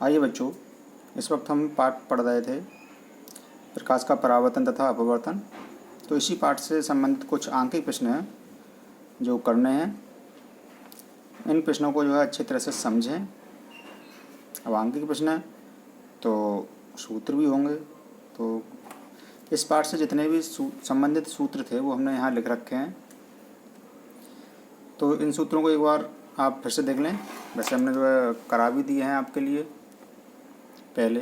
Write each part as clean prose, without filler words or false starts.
आइए बच्चों, इस वक्त हम पाठ पढ़ रहे थे प्रकाश का परावर्तन तथा अपवर्तन। तो इसी पाठ से संबंधित कुछ आंकिक प्रश्न हैं जो करने हैं। इन प्रश्नों को जो है अच्छी तरह से समझें। अब आंकिक प्रश्न है तो सूत्र भी होंगे, तो इस पाठ से जितने भी संबंधित सूत्र थे वो हमने यहाँ लिख रखे हैं। तो इन सूत्रों को एक बार आप फिर से देख लें। वैसे हमने जो है करा भी दिए हैं आपके लिए, पहले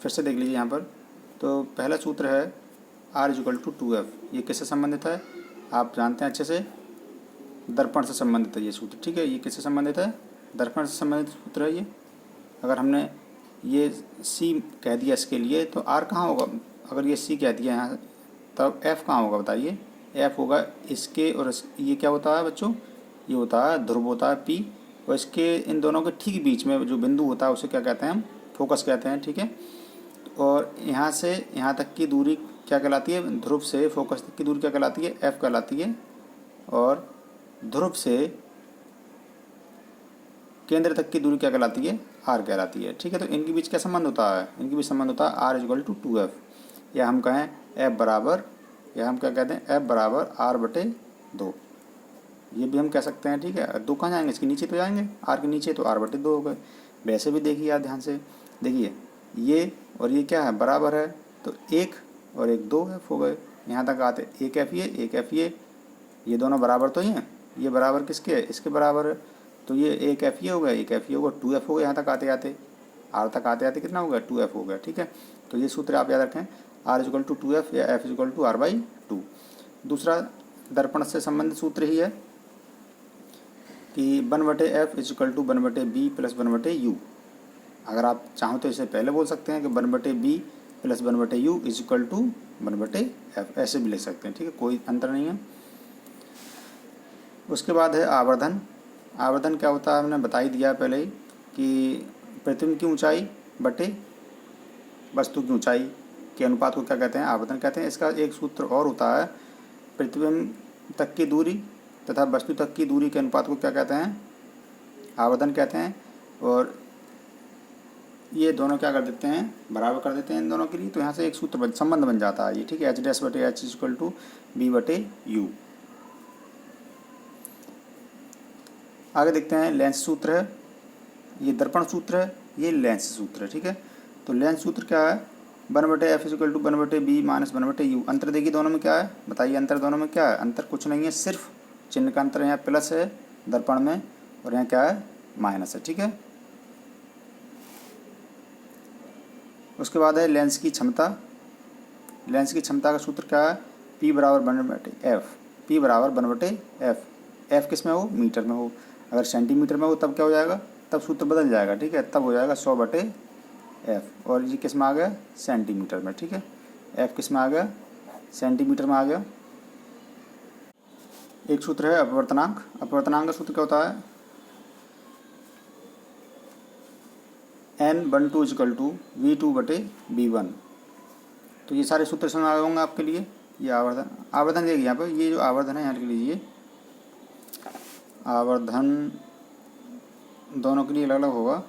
फिर से देख लीजिए यहाँ पर। तो पहला सूत्र है R=2F। ये किससे संबंधित है आप जानते हैं अच्छे से, दर्पण से संबंधित है ये सूत्र। ठीक है, ये किससे संबंधित है? दर्पण से संबंधित सूत्र है ये। अगर हमने ये C कह दिया इसके लिए तो R कहाँ होगा? अगर ये C कह दिया यहाँ तब F कहाँ होगा बताइए? F होगा इसके और ये क्या होता है बच्चों? ये होता है ध्रुव, होता है P, और इसके इन दोनों के ठीक बीच में जो बिंदु होता है उसे क्या कहते हैं? हम फोकस कहते हैं। ठीक है, और यहाँ से यहाँ तक की दूरी क्या कहलाती है? ध्रुव से फोकस तक की दूरी क्या कहलाती है? F कहलाती है। और ध्रुव से केंद्र तक की दूरी क्या कहलाती है? R कहलाती है। ठीक है, तो इनके बीच क्या संबंध होता है? इनके बीच संबंध होता है R=2F, या हम कहें F बराबर, या हम क्या कहते हैं F बराबर R/2। ये भी हम कह सकते हैं। ठीक है, 2 कहाँ जाएंगे? इसके नीचे तो जाएंगे, R के नीचे, तो R/2 हो गए। वैसे भी देखिए यार ध्यान से देखिए, ये और ये क्या है? बराबर है, तो 1 और 1 2F हो गए। यहाँ तक आते 1F ये 1F ये दोनों बराबर तो ही हैं। ये बराबर किसके है? इसके बराबर है, तो ये 1F ये हो गया, 1F ये होगा, 2F हो गया। यहाँ तक आते आते R तक आते आते कितना हो गया? 2F हो गया। ठीक है, तो ये सूत्र आप याद रखें, R=2F या F=R/2। दूसरा दर्पण से संबंधित सूत्र ही है कि 1/F = 1/B + 1/U। अगर आप चाहो तो इसे पहले बोल सकते हैं कि 1/B + 1/U = 1/F, ऐसे भी लिख सकते हैं। ठीक है, कोई अंतर नहीं है। उसके बाद है आवर्धन। आवर्धन क्या होता है हमने बता ही दिया पहले ही कि प्रतिबिंब की ऊंचाई बटे वस्तु की ऊंचाई के अनुपात को क्या कहते हैं? आवर्धन कहते हैं। इसका एक सूत्र और होता है, प्रतिबिंब तक की दूरी तथा वस्तु तक की दूरी के अनुपात को क्या कहते हैं? आवर्धन कहते हैं। और ये दोनों क्या कर देते हैं? बराबर कर देते हैं इन दोनों के लिए। तो यहाँ से एक सूत्र संबंध बन जाता है ये। ठीक है, H'/H = B/U। आगे देखते हैं लेंस सूत्र है। ये दर्पण सूत्र है, ये लेंस सूत्र है। ठीक है, तो लेंस सूत्र क्या है? 1/F = 1/B - 1/U। अंतर देखिए दोनों में क्या है? बताइए अंतर दोनों में क्या है? अंतर कुछ नहीं है, सिर्फ चिन्ह का अंतर। यहाँ प्लस है दर्पण में और यहाँ क्या है? माइनस है। ठीक है, उसके बाद है लेंस की क्षमता। लेंस की क्षमता का सूत्र क्या है? P = 1/F। P = 1/F। F किस में हो? मीटर में हो। अगर सेंटीमीटर में हो तब क्या हो जाएगा? तब सूत्र बदल जाएगा। ठीक है, तब हो जाएगा 100/F। और ये किस में आ गया? सेंटीमीटर में। ठीक है, F किस में आ गया? सेंटीमीटर में आ गया। एक सूत्र है अपवर्तनांक। अपवर्तनांक का सूत्र क्या होता है? N12 = V2/B1। तो ये सारे सूत्र समझ आए होंगे आपके लिए। ये आवर्धन देखिए यहाँ पर, ये जो आवर्धन है यहाँ लिख लीजिए। आवर्धन दोनों के लिए अलग अलग होगा।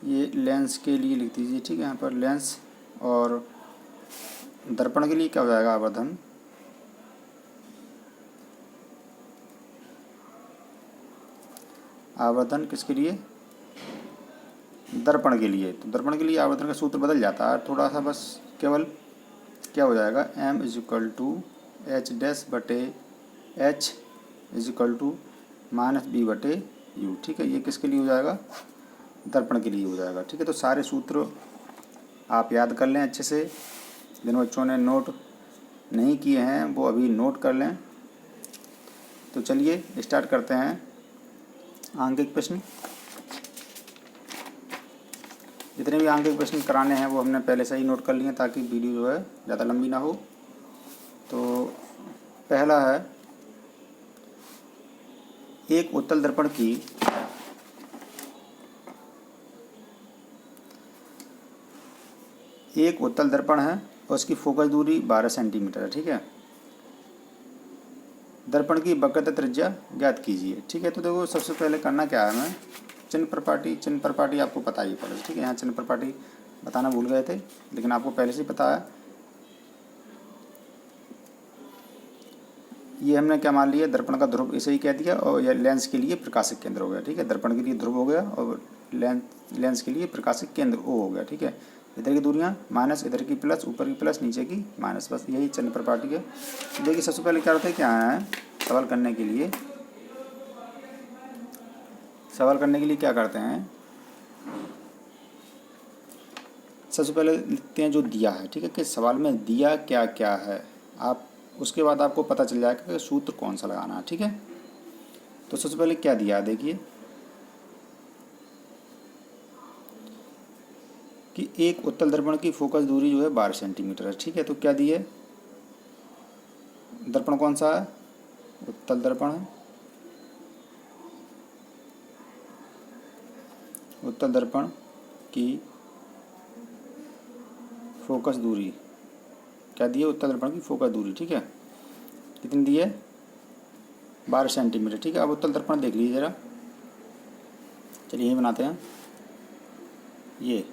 ये लेंस के लिए लिख दीजिए। ठीक है, यहाँ पर लेंस, और दर्पण के लिए क्या हो जाएगा? आवर्धन। आवर्धन किसके लिए? दर्पण के लिए। तो दर्पण के लिए आवर्धन का सूत्र बदल जाता है थोड़ा सा, बस केवल क्या हो जाएगा? M = H'/H - B/U। ठीक है, ये किसके लिए हो जाएगा? दर्पण के लिए हो जाएगा। ठीक है, तो सारे सूत्र आप याद कर लें अच्छे से। जिन बच्चों ने नोट नहीं किए हैं वो अभी नोट कर लें। तो चलिए स्टार्ट करते हैं आंकिक प्रश्न। जितने भी आंकिक प्रश्न कराने हैं वो हमने पहले से ही नोट कर लिए हैं ताकि वीडियो जो है ज़्यादा लंबी ना हो। तो पहला है, एक उत्तल दर्पण की एक उत्तल दर्पण है और उसकी फोकस दूरी 12 सेंटीमीटर है। ठीक है, दर्पण की वक्रता त्रिज्या ज्ञात कीजिए। ठीक है, तो देखो सबसे पहले करना क्या है हमें? चिन्ह प्रपाटी आपको पता ही पड़े, ठीक है। यहाँ चिन्ह प्रपाटी बताना भूल गए थे, लेकिन आपको पहले से पता है। ये हमने क्या मान लिया, दर्पण का ध्रुव इसे ही कह दिया, और यह लेंस के लिए प्रकाशिक केंद्र हो गया, ठीक है। दर्पण के लिए ध्रुव हो गया और लेंस के लिए प्रकाशिक केंद्र ओ हो गया, ठीक है। इधर की दूरियां माइनस, इधर की प्लस, ऊपर की प्लस, नीचे की माइनस, बस यही चिन्ह प्रपाटी है। देखिए सबसे पहले क्या होता है, क्या है सवाल करने के लिए क्या करते हैं, सबसे पहले लिखते हैं जो दिया है, ठीक है, कि सवाल में दिया क्या क्या है। आप उसके बाद आपको पता चल जाएगा कि सूत्र कौन सा लगाना है, ठीक है। तो सबसे पहले क्या दिया है, देखिए कि एक उत्तल दर्पण की फोकस दूरी जो है 12 सेंटीमीटर है, ठीक है। तो क्या दिए, दर्पण कौन सा है, उत्तल दर्पण है। उत्तल दर्पण की फोकस दूरी क्या दिए, उत्तल दर्पण की फोकस दूरी, ठीक है, कितनी दी है, 12 सेंटीमीटर, ठीक है। अब उत्तल दर्पण देख लीजिए ज़रा, चलिए यही बनाते हैं। ये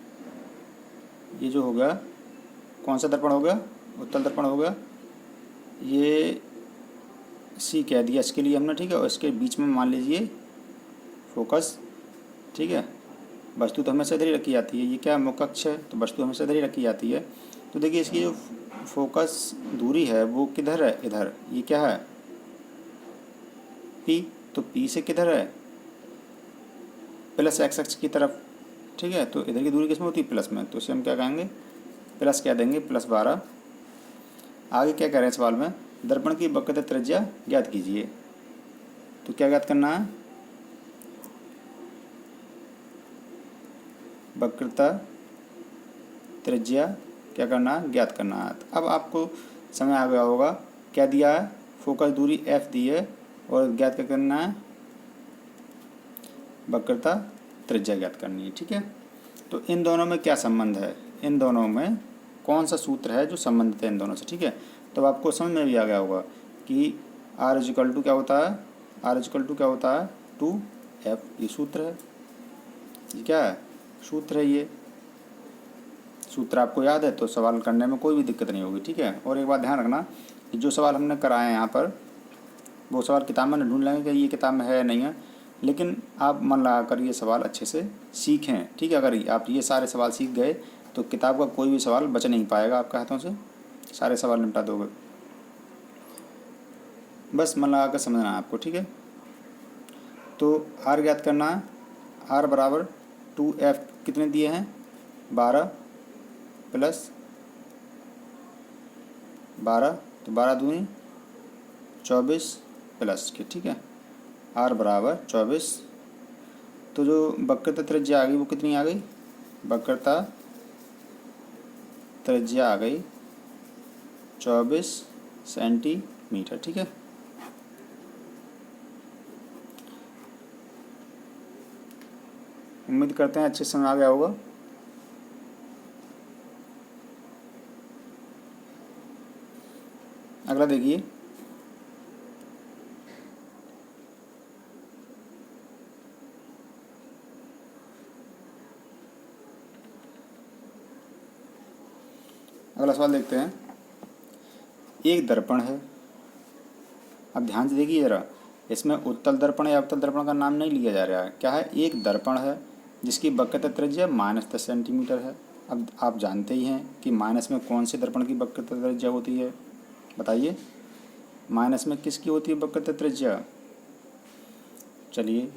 जो हो गया, कौन सा दर्पण हो गया, उत्तल दर्पण हो गया। ये सी कह दिया इसके लिए हमने, ठीक है। और इसके बीच में मान लीजिए फोकस, ठीक है। वस्तु तो हमेशा इधर ही रखी जाती है, ये क्या मुख्य अक्ष है, तो वस्तु हमेशा इधर ही रखी जाती है। तो देखिए इसकी जो फोकस दूरी है वो किधर है, इधर, ये क्या है पी, तो पी से किधर है, प्लस एक्स अक्ष की तरफ, ठीक है। तो इधर की दूरी किसमें होती है, प्लस में, तो इसे हम क्या कहेंगे, प्लस क्या देंगे, +12। आगे क्या कह रहे हैं सवाल में, दर्पण की वक्रता त्रिज्या ज्ञात कीजिए। तो क्या ज्ञात करना है, वक्रता त्रिज्या क्या करना है, ज्ञात करना है। अब आपको समझ आ गया होगा क्या दिया है, फोकस दूरी f दी है और ज्ञात क्या करना है, वक्रता त्रिज्या ज्ञात करनी है, ठीक है। तो इन दोनों में क्या संबंध है, इन दोनों में कौन सा सूत्र है जो संबंधित है इन दोनों से, ठीक है। तो आपको समझ में भी आ गया होगा कि r इक्वल टू क्या होता है, r इक्वल टू क्या होता है 2f, ये सूत्र है, ये क्या है, सूत्र है। ये सूत्र आपको याद है तो सवाल करने में कोई भी दिक्कत नहीं होगी, ठीक है। और एक बात ध्यान रखना कि जो सवाल हमने कराए हैं यहाँ पर, वो सवाल किताब में ढूंढ लेंगे कि ये किताब में है नहीं है, लेकिन आप मन लगा कर ये सवाल अच्छे से सीखें, ठीक है। अगर आप ये सारे सवाल सीख गए तो किताब का कोई भी सवाल बच नहीं पाएगा आपके हाथों से, सारे सवाल निपटा दोगे। बस मन लगा कर समझना है आपको, ठीक है। तो r ज्ञात करना है, r बराबर 2f कितने दिए हैं, 12 + 12, तो 12 दूनी 24 प्लस के, ठीक है। r बराबर 24। तो जो वक्रता त्रिज्या आ गई वो कितनी आ गई, वक्रता त्रिज्या आ गई 24 सेंटीमीटर, ठीक है। उम्मीद करते हैं अच्छे से समझ आ गया होगा। अगला देखिए, अगला सवाल देखते हैं। एक दर्पण है, अब ध्यान से देखिए ज़रा, इसमें उत्तल दर्पण या अवतल दर्पण का नाम नहीं लिया जा रहा है, क्या है, एक दर्पण है जिसकी वक्रता त्रिज्या -10 सेंटीमीटर है। अब आप जानते ही हैं कि माइनस में कौन से दर्पण की वक्रता त्रिज्या होती है, बताइए, माइनस में किसकी होती है वक्रता त्रिज्या। चलिए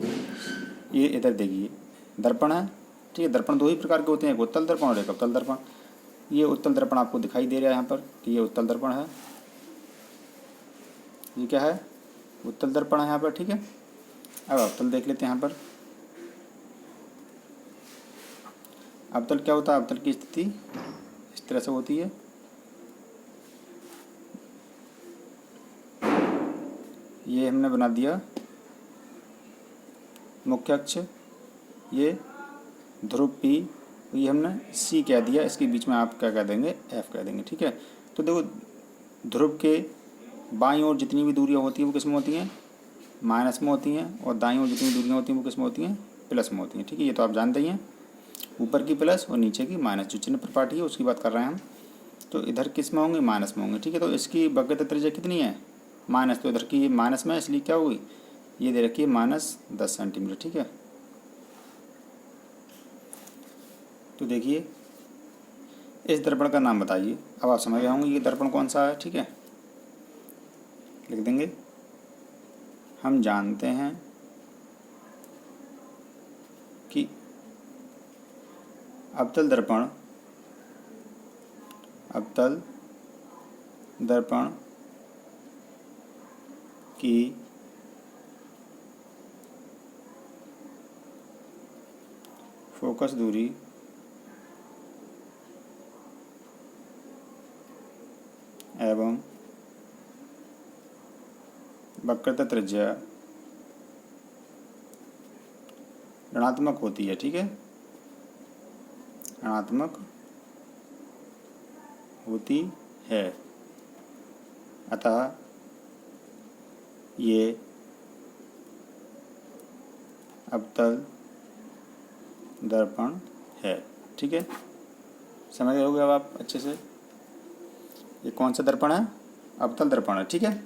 ये इधर देखिए, दर्पण है, ठीक है। दर्पण दो ही प्रकार के होते हैं, एक उत्तल दर्पण और एक अवतल दर्पण। ये उत्तल दर्पण आपको दिखाई दे रहा है यहाँ पर कि ये उत्तल दर्पण है, ये क्या है, उत्तल दर्पण है यहाँ पर, ठीक है। अब अवतल देख लेते हैं यहाँ पर। अवतल क्या होता है, अवतल की स्थिति इस तरह से होती है, ये हमने बना दिया मुख्य अक्ष, ये ध्रुव P, ये हमने C कह दिया, इसके बीच में आप क्या कह देंगे, F कह देंगे, ठीक है। तो देखो ध्रुव के बाईं ओर जितनी भी दूरियां होती हैं वो किस में होती हैं, माइनस में होती हैं और दाईं ओर जितनी दूरियाँ होती हैं वो किस में होती हैं, प्लस में होती हैं। ठीक है, ये तो आप जानते ही हैं, ऊपर की प्लस और नीचे की माइनस, जो चिन्ह प्रपाटी है उसकी बात कर रहे हैं हम। तो इधर किस में होंगे, माइनस में होंगे। ठीक है, तो इसकी वक्रता त्रिज्या कितनी है, माइनस, तो इधर की माइनस में है, इसलिए क्या होगी, ये दे रखी है -10 सेंटीमीटर। ठीक है, तो देखिए इस दर्पण का नाम बताइए। अब आप समझ गए होंगे ये दर्पण कौन सा है। ठीक है, लिख देंगे, हम जानते हैं कि अवतल दर्पण की फोकस दूरी एवं वक्रता त्रिज्या ऋणात्मक होती है। ठीक है, ऋणात्मक होती है, अतः ये अवतल दर्पण है। ठीक है, समझ गए होगे अब आप अच्छे से, ये कौन सा दर्पण है, अवतल दर्पण है। ठीक है,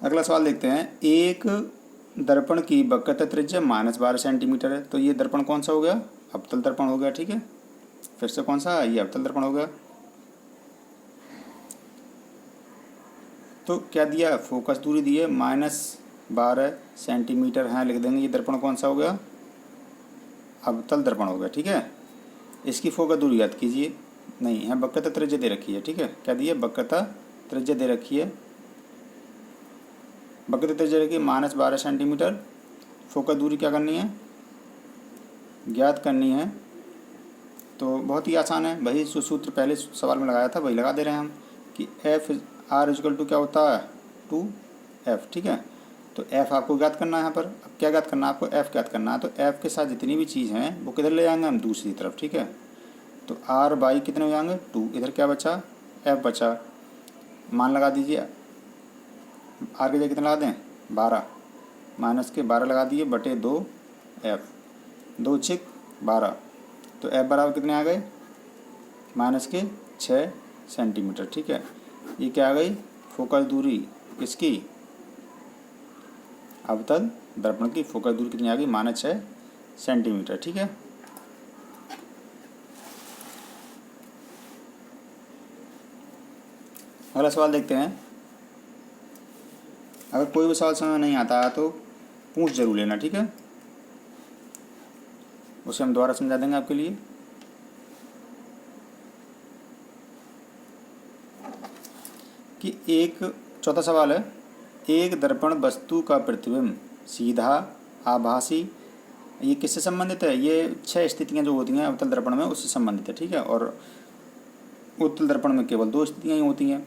अगला सवाल देखते हैं। एक दर्पण की वक्रता त्रिज्या -12 सेंटीमीटर है, तो ये दर्पण कौन सा हो गया, अवतल दर्पण हो गया। ठीक है, फिर से कौन सा, ये अवतल दर्पण हो गया। तो क्या दिया, फोकस दूरी दी है -12 सेंटीमीटर है, लिख देंगे। ये दर्पण कौन सा हो गया, अवतल दर्पण हो गया। ठीक है, इसकी फोकस दूरी याद कीजिए, नहीं है, वक्रता त्रिज्या दे रखी है। ठीक है, क्या दी है, वक्रता त्रिज्या दे रखी है, वक्रता त्रिज्या रखी -12 सेंटीमीटर। फोकस दूरी क्या करनी है, ज्ञात करनी है। तो बहुत ही आसान है, वही सूत्र पहले सवाल में लगाया था वही लगा दे रहे हैं हम, कि एफ आर इक्वल टू क्या होता है, 2f। ठीक है, तो f आपको ज्ञात करना है यहाँ पर। अब क्या ज्ञात करना है आपको, f ज्ञात करना है। तो f के साथ जितनी भी चीज़ हैं वो किधर ले जाएंगे हम, दूसरी तरफ। ठीक है, तो r बाई कितने हो जाएंगे, 2, इधर क्या बचा, f बचा। मान लगा दीजिए, r के जगह कितना लगा दें, 12, माइनस के 12 लगा दिए बटे 2f, 2 छिक 12, तो f बराबर कितने आ गए, माइनस के 6 सेंटीमीटर। ठीक है, ये क्या आ गई, फोकस दूरी किसकी, अवतल दर्पण की फोकस दूरी कितनी आ गई, -6 सेंटीमीटर। ठीक है, अगला सवाल देखते हैं। अगर कोई भी सवाल समझ में नहीं आता तो पूछ जरूर लेना। ठीक है, उसे हम दोबारा समझा देंगे आपके लिए। कि एक चौथा सवाल है, एक दर्पण वस्तु का प्रतिबिंब सीधा, आभासी, ये किससे संबंधित है, ये 6 स्थितियां जो होती हैं अवतल दर्पण में उससे संबंधित है। ठीक है, और उत्तल दर्पण में केवल 2 स्थितियां ही होती हैं,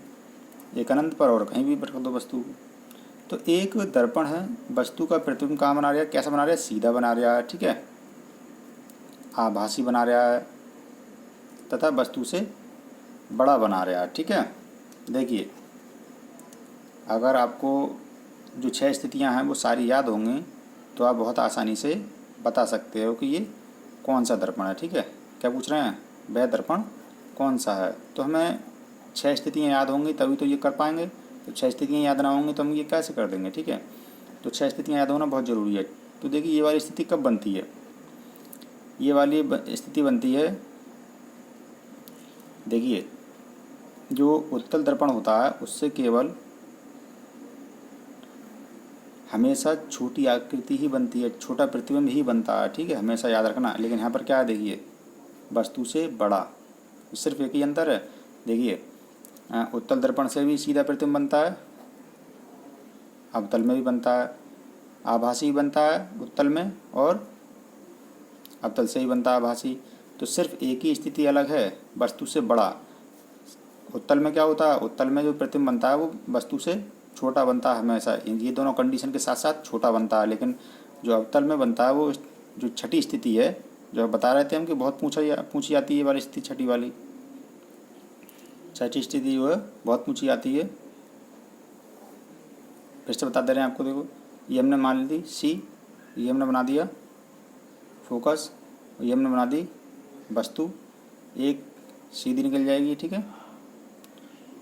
एक अनंत पर और कहीं भी रख दो वस्तु को। तो एक दर्पण है, वस्तु का प्रतिबिंब कहाँ बना रहा है, कैसा बना रहा है, सीधा बना रहा है। ठीक है, आभासी बना रहा है तथा वस्तु से बड़ा बना रहा है। ठीक है, देखिए अगर आपको जो 6 स्थितियां हैं वो सारी याद होंगी तो आप बहुत आसानी से बता सकते हो कि ये कौन सा दर्पण है। ठीक है, क्या पूछ रहे हैं, वह दर्पण कौन सा है। तो हमें 6 स्थितियाँ याद होंगी तभी तो ये कर पाएंगे। तो 6 स्थितियाँ याद ना होंगी तो हम ये कैसे कर देंगे। ठीक है, तो 6 स्थितियाँ याद होना बहुत ज़रूरी है। तो देखिए ये वाली स्थिति कब बनती है, ये वाली स्थिति बनती है, देखिए जो उत्तल दर्पण होता है उससे केवल हमेशा छोटी आकृति ही बनती है, छोटा प्रतिबिंब ही बनता है। ठीक है, हमेशा याद रखना। लेकिन यहाँ पर क्या है, देखिए वस्तु से बड़ा, सिर्फ एक ही अंतर है। देखिए उत्तल दर्पण से भी सीधा प्रतिबिंब बनता है, अवतल में भी बनता है, आभासी बनता है उत्तल में और अवतल से ही बनता है आभासी। तो सिर्फ एक ही स्थिति अलग है, वस्तु से बड़ा। उत्तल में क्या होता है, उत्तल में जो प्रतिबिंब बनता है वो वस्तु से छोटा बनता है हमेशा, ये दोनों कंडीशन के साथ साथ छोटा बनता है। लेकिन जो अवतल में बनता है वो जो छठी स्थिति है, जो बता रहे थे हम कि बहुत पूछी जाती है ये वाली स्थिति, छठी वाली, छठी स्थिति जो है बहुत पूछी जाती है। फिर से बता दे रहे हैं आपको। देखो ये हमने मान ली सी, ये हमने बना दिया फोकस, ये हमने बना दी वस्तु, एक सीधी निकल जाएगी, ठीक है,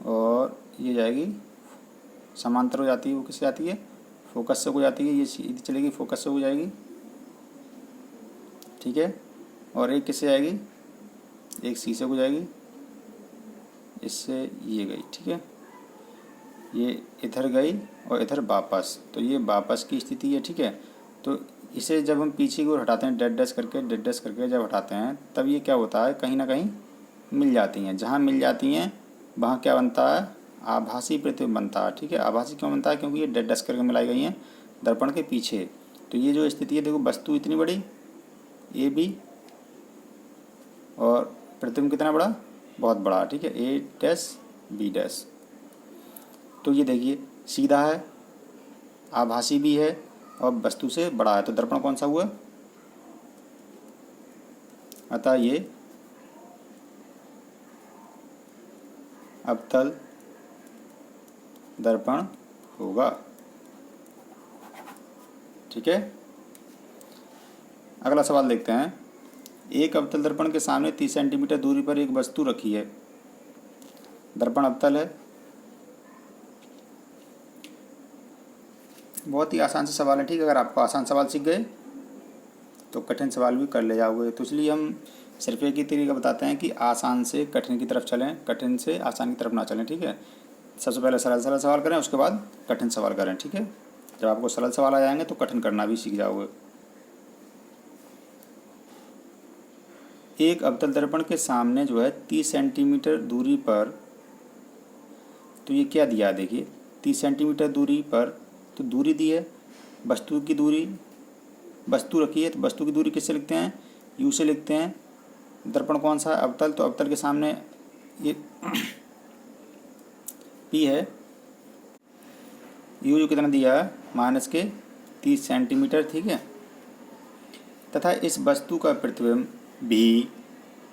और ये जाएगी समांतर हो जाती है, वो किससे आती है, फोकस से हो जाती है, ये सीधी चलेगी फोकस से हो जाएगी, ठीक है, और एक किससे आएगी, एक सी से हो जाएगी, इससे ये गई, ठीक है, ये इधर गई और इधर वापस, तो ये वापस की स्थिति है, ठीक है। तो इसे जब हम पीछे की ओर हटाते हैं डेड डैश करके जब हटाते हैं तब ये क्या होता है, कहीं ना कहीं मिल जाती हैं, जहाँ मिल जाती हैं वहाँ क्या बनता है, आभासी प्रतिबिंब बनता है, ठीक है। आभासी क्यों बनता है, क्योंकि ये डेड डैश करके मिलाई गई हैं दर्पण के पीछे। तो ये जो स्थिति है, देखो वस्तु इतनी बड़ी ए बी और प्रतिबिंब कितना बड़ा, बहुत बड़ा, ठीक है, ए डैश बी डैश। तो ये देखिए सीधा है, आभासी भी है और वस्तु से बड़ा है, तो दर्पण कौन सा हुआ, अतः ये अवतल दर्पण होगा, ठीक है। अगला सवाल देखते हैं। एक अवतल दर्पण के सामने 30 सेंटीमीटर दूरी पर एक वस्तु रखी है, दर्पण अवतल है। बहुत ही आसान से सवाल है, ठीक है। अगर आपको आसान सवाल सीख गए तो कठिन सवाल भी कर ले जाओगे, तो इसलिए हम सिर्फ एक ही तरीका बताते हैं कि आसान से कठिन की तरफ चलें, कठिन से आसान की तरफ ना चलें, ठीक है। सबसे पहले सरल सरल सवाल करें, उसके बाद कठिन सवाल करें, ठीक है। जब आपको सरल सवाल आ जाएंगे तो कठिन करना भी सीख जाओगे। एक अवतल दर्पण के सामने जो है 30 सेंटीमीटर दूरी पर, तो ये क्या दिया है देखिए, 30 सेंटीमीटर दूरी पर तो दूरी दी है, वस्तु की दूरी, वस्तु रखी है तो वस्तु की दूरी किससे लिखते हैं, यू से लिखते हैं। दर्पण कौन सा है, अवतल, तो अवतल के सामने ये पी है, यू जो कितना दिया है -30 सेंटीमीटर, ठीक है, तथा इस वस्तु का प्रतिबिंब भी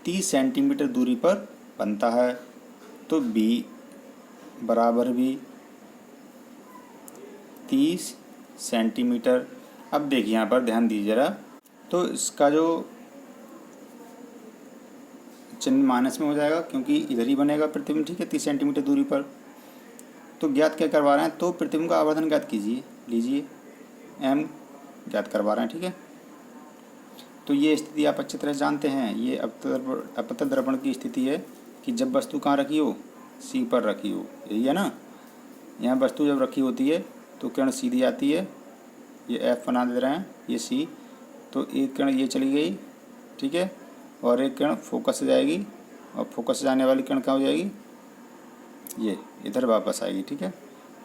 30 सेंटीमीटर दूरी पर बनता है, तो बी बराबर भी 30 सेंटीमीटर। अब देखिए यहाँ पर ध्यान दीजिए जरा, तो इसका जो चिन्ह माइनस में हो जाएगा क्योंकि इधर ही बनेगा प्रतिबिंब, ठीक है, 30 सेंटीमीटर दूरी पर। तो ज्ञात क्या करवा रहे हैं, तो प्रतिबिंब का आवर्धन ज्ञात कीजिए, लीजिए m ज्ञात करवा रहे हैं, ठीक है। तो ये स्थिति आप अच्छी तरह से जानते हैं, ये अवतल दर्पण की स्थिति है कि जब वस्तु कहाँ रखी हो, सी पर रखी हो, यही है ना। यहाँ वस्तु जब रखी होती है तो किरण सीधी आती है, ये एफ बना दे रहे हैं, ये सी, तो एक किरण ये चली गई, ठीक है, और एक किरण फोकस से जाएगी और फोकस से जाने वाली किरण कहाँ हो जाएगी, ये इधर वापस आएगी, ठीक है।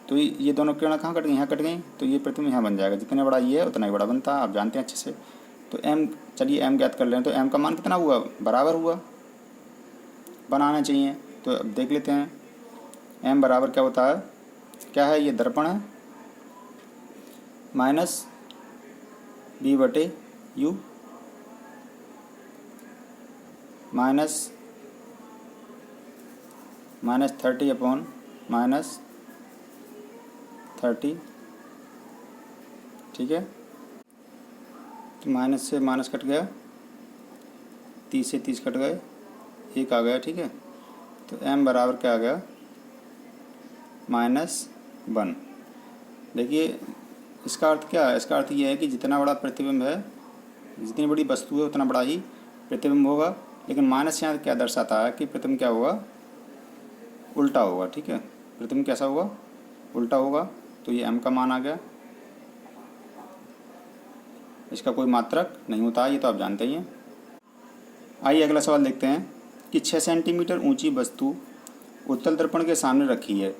तो ये दोनों किरण कहाँ कट गई, यहाँ कट गई, तो ये प्रतिबिंब यहाँ बन जाएगा, जितना बड़ा ये है उतना ही बड़ा बनता है, आप जानते हैं अच्छे से। तो m, चलिए m ज्ञात कर लें, तो m का मान कितना हुआ, बराबर हुआ, बनाना चाहिए, तो अब देख लेते हैं m बराबर क्या होता है, क्या है, ये दर्पण है -b/u -30/-30, ठीक है। तो माइनस से माइनस कट गया, 30 से 30 कट गए, 1 आ गया, ठीक है। तो m बराबर क्या आ गया, -1। देखिए इसका अर्थ क्या है, इसका अर्थ ये है कि जितना बड़ा प्रतिबिंब है, जितनी बड़ी वस्तु है उतना बड़ा ही प्रतिबिंब होगा। लेकिन माइनस यहाँ क्या दर्शाता है कि प्रतिबिंब क्या होगा, उल्टा होगा, ठीक है। प्रतिबिंब कैसा होगा, उल्टा होगा। तो ये m का मान आ गया, इसका कोई मात्रक नहीं होता है, ये तो आप जानते ही हैं। आइए अगला सवाल देखते हैं कि 6 सेंटीमीटर ऊंची वस्तु उत्तल दर्पण के सामने रखी है,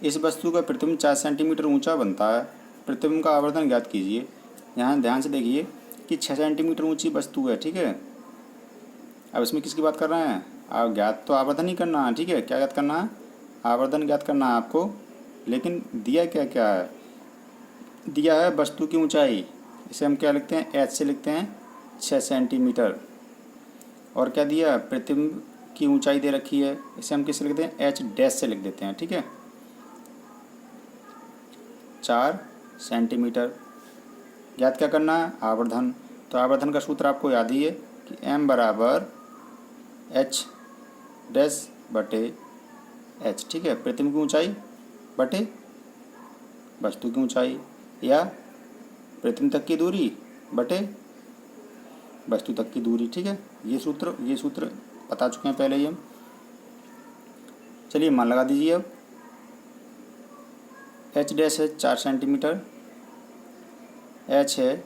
इस वस्तु का प्रतिबिंब 4 सेंटीमीटर ऊंचा बनता है, प्रतिबिंब का आवर्धन ज्ञात कीजिए। यहाँ ध्यान से देखिए कि 6 सेंटीमीटर ऊंची वस्तु है, ठीक है। अब इसमें किसकी बात कर रहे हैं, आप ज्ञात तो आवर्धन ही करना है, ठीक है। क्या ज्ञात करना है, आवर्धन ज्ञात करना है आपको। लेकिन दिया क्या क्या है, दिया है वस्तु की ऊंचाई, इसे हम क्या लिखते हैं, h से लिखते हैं 6 सेंटीमीटर। और क्या दिया, प्रतिबिंब की ऊंचाई दे रखी है, इसे हम किससे लिखते हैं, h डैश से लिख देते हैं, ठीक है। 4 सेंटीमीटर। याद क्या करना है? आवर्धन। तो आवर्धन का सूत्र आपको याद ही है कि m बराबर h डैश बटे h, ठीक है। प्रतिबिंब की ऊंचाई बटे वस्तु की ऊंचाई, या प्रतिबिंब तक की दूरी बटे वस्तु तक की दूरी, ठीक है। ये सूत्र बता चुके हैं पहले ही हम। चलिए मान लगा दीजिए अब। h डैश है 4 सेंटीमीटर, h है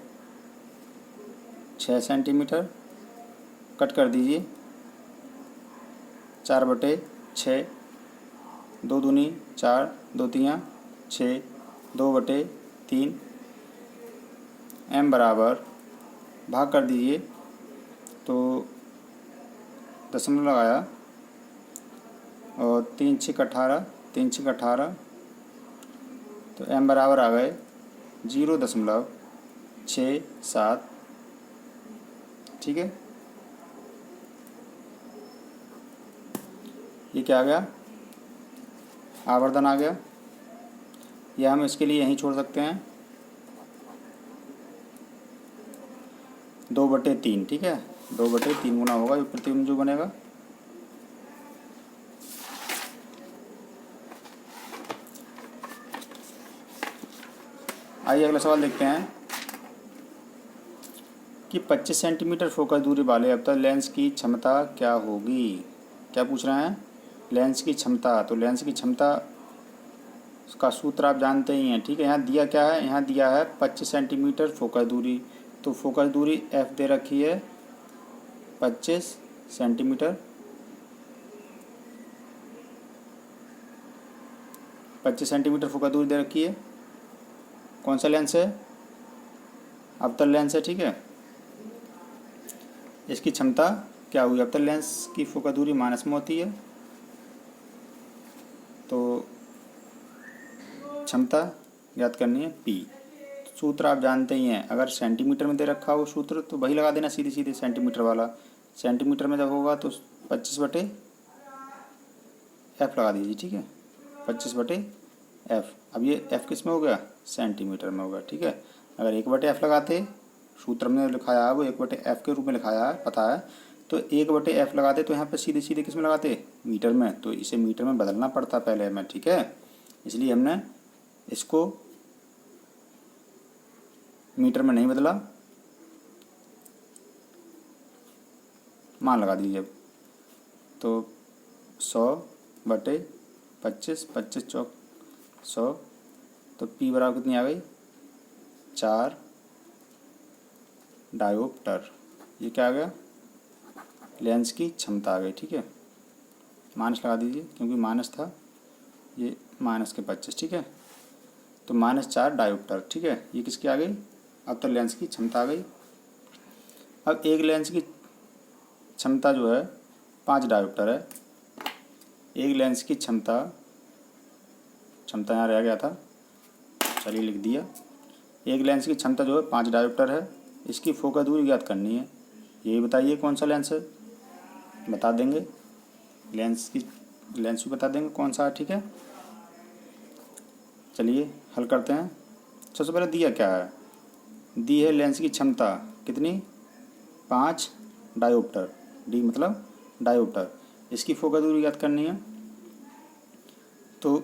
6 सेंटीमीटर, कट कर दीजिए। 4 बटे 6, 2 दूनी 4, 2 तियाँ 6, 2 बटे 3, m बराबर भाग कर दीजिए तो दशमलव लगाया और 3 6 18, 3 6 18, तो m बराबर आ गए 0.67, ठीक है। ये क्या आ गया? आवर्धन आ गया। या हम इसके लिए यहीं छोड़ सकते हैं 2/3, ठीक है। 2/3 गुना होगा प्रतिबिंब जो बनेगा। आइए अगला सवाल देखते हैं कि 25 सेंटीमीटर फोकस दूरी वाले अवतल लेंस की क्षमता क्या होगी। क्या पूछ रहे हैं? लेंस की क्षमता। तो लेंस की क्षमता का सूत्र आप जानते ही हैं, ठीक है। यहाँ दिया क्या है? यहाँ दिया है 25 सेंटीमीटर फोकस दूरी। तो फोकस दूरी f दे रखी है 25 सेंटीमीटर। 25 सेंटीमीटर फोकस दूरी दे रखी है। कौन सा लेंस है? अवतल लेंस है, ठीक है। इसकी क्षमता क्या हुई? अवतल लेंस की फोकस दूरी माइनस में होती है, तो क्षमता याद करनी है p। सूत्र आप जानते ही हैं। अगर सेंटीमीटर में दे रखा हो सूत्र तो वही लगा देना सीधे सीधे, सेंटीमीटर वाला। सेंटीमीटर में जब होगा तो 25/f लगा दीजिए, ठीक है। 25/f। अब ये f किस में हो गया? सेंटीमीटर में होगा, ठीक है। अगर 1/f लगाते, सूत्र में लिखाया है वो 1/f के रूप में लिखाया है, पता है, तो 1/f लगाते तो यहाँ पे सीधे सीधे किस में लगाते? मीटर में। तो इसे मीटर में बदलना पड़ता पहले हमें, ठीक है। इसलिए हमने इसको मीटर में नहीं बदला। मान लगा दीजिए अब। तो 100/25, 25 चौक 100, तो p बराबर कितनी आ गई? 4 डायोप्टर। ये क्या आ गया? लेंस की क्षमता आ गई, ठीक है। माइनस लगा दीजिए क्योंकि माइनस था, ये माइनस के 25, ठीक है। तो -4 डायोप्टर, ठीक है। ये किसकी आ गई? अवतल लेंस की क्षमता आ गई। अब एक लेंस की क्षमता जो है 5 डायोप्टर है। एक लेंस की क्षमता यहाँ रह गया था, चलिए लिख दिया। एक लेंस की क्षमता जो है 5 डायोप्टर है। इसकी फोकस दूरी ज्ञात करनी है। यही बताइए कौन सा लेंस है, बता देंगे। लेंस भी बता देंगे कौन सा है, ठीक है। चलिए हल करते हैं। सबसे पहले दिया क्या है? दी है लेंस की क्षमता कितनी? 5 डायोप्टर। डी मतलब डायोप्टर। इसकी फोकस दूरी ज्ञात करनी है। तो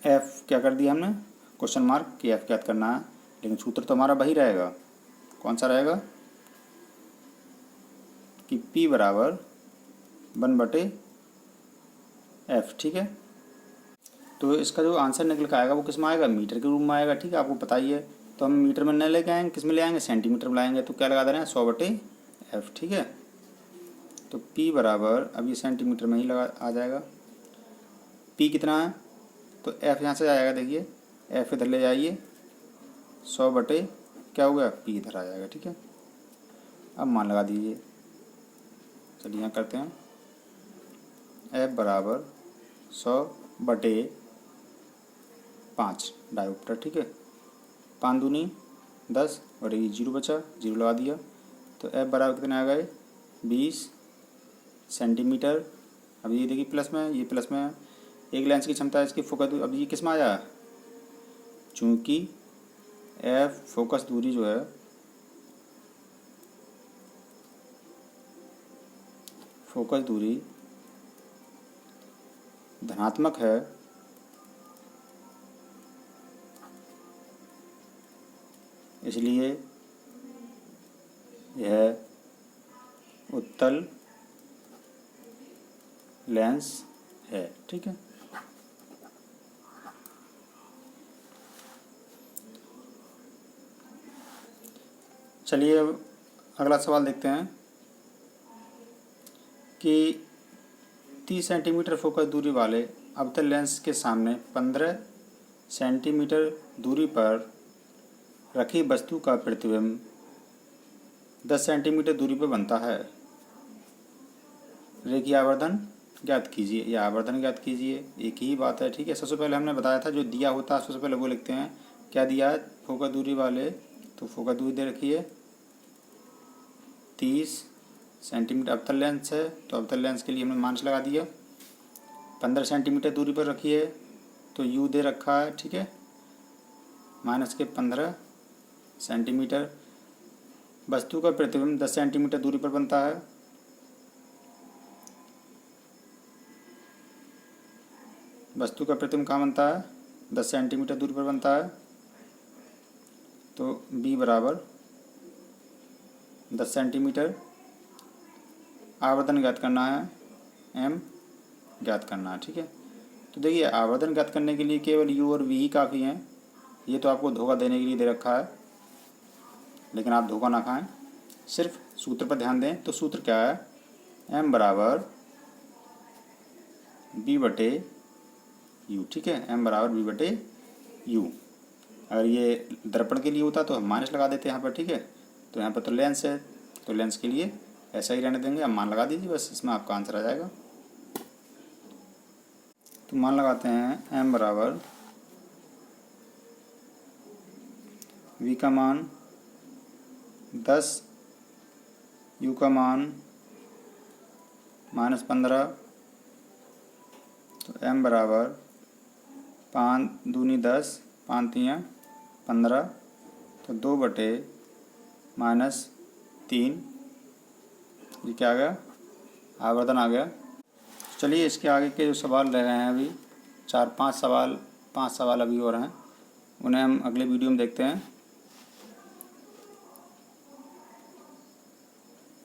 एफ क्या कर दिया हमने? क्वेश्चन मार्क कि एफ ज्ञात करना है, लेकिन सूत्र तो हमारा वही रहेगा। कौन सा रहेगा? कि P बराबर 1/f, ठीक है। तो इसका जो आंसर निकल कर आएगा वो किस में आएगा? मीटर के रूप में आएगा, ठीक है। आपको पता ही है। तो हम मीटर में न लेके आएंगे, किस में ले आएंगे? सेंटीमीटर में लाएंगे। तो क्या लगा दे रहे हैं? 100/f, ठीक है। तो P बराबर, अब ये सेंटीमीटर में ही लगा आ जाएगा। P कितना है? तो F यहाँ से आएगा, देखिए F इधर ले जाइए, 100/ क्या हो गया? P इधर आ जाएगा, ठीक है। अब मान लगा दीजिए। चलिए यहाँ करते हैं। F बराबर 100/5 डायोप्टर, ठीक है। 5 दूनी 10 और ये 0 बचा, 0 लगा दिया। तो F बराबर कितने आ गए? 20 सेंटीमीटर। अब ये देखिए प्लस में, ये प्लस में। एक लेंस की क्षमता है, इसकी फोकस, अब ये किस में आ जाएगा? चूँकि एफ फोकस दूरी जो है फोकस दूरी धनात्मक है, इसलिए यह उत्तल लेंस है। ठीक है, चलिए अब अगला सवाल देखते हैं कि 30 सेंटीमीटर फोकस दूरी वाले अवतल लेंस के सामने 15 सेंटीमीटर दूरी पर रखी वस्तु का प्रतिबिंब 10 सेंटीमीटर दूरी पर बनता है। रेखीय आवर्धन ज्ञात कीजिए या आवर्धन ज्ञात कीजिए, एक ही बात है। ठीक है, सबसे पहले हमने बताया था जो दिया होता है सबसे पहले वो लिखते हैं। क्या दिया है फोकस दूरी वाले, तो फोकस दूरी दे रखी है 30 सेंटीमीटर। अवतल लेंस है तो अवतल लेंस के लिए हमने मानच लगा दिया। 15 सेंटीमीटर दूरी पर रखी है तो यू दे रखा है। ठीक है, माइनस के 15 सेंटीमीटर। वस्तु का प्रतिबिंब 10 सेंटीमीटर दूरी पर बनता है। वस्तु का प्रतिबिंब कहाँ बनता है? 10 सेंटीमीटर दूरी पर बनता है। तो बी बराबर 10 सेंटीमीटर। आवर्धन ज्ञात करना है, एम ज्ञात करना है। ठीक है, तो देखिए आवर्धन ज्ञात करने के लिए केवल यू और वी ही काफ़ी हैं। ये तो आपको धोखा देने के लिए दे रखा है, लेकिन आप धोखा ना खाएं, सिर्फ सूत्र पर ध्यान दें। तो सूत्र क्या है? एम बराबर बी बटे यू। ठीक है, एम बराबर बी बटे यू। अगर ये दर्पण के लिए होता तो हम माइनस लगा देते यहाँ पर। ठीक है, तो यहाँ पर तो लेंस है तो लेंस के लिए ऐसा ही रहने देंगे। आप मान लगा दीजिए, बस इसमें आपका आंसर आ जाएगा। तो मान लगाते हैं एम बराबर वी का मान 10, यू का मान -15। तो एम बराबर 5 दूनी 10, 5 तियाँ 15। तो 2 बटे -3, ये क्या आ गया? आवर्धन आ गया। चलिए इसके आगे के जो सवाल रह गए हैं अभी 4-5 सवाल, 5 सवाल अभी और हैं, उन्हें हम अगले वीडियो में देखते हैं।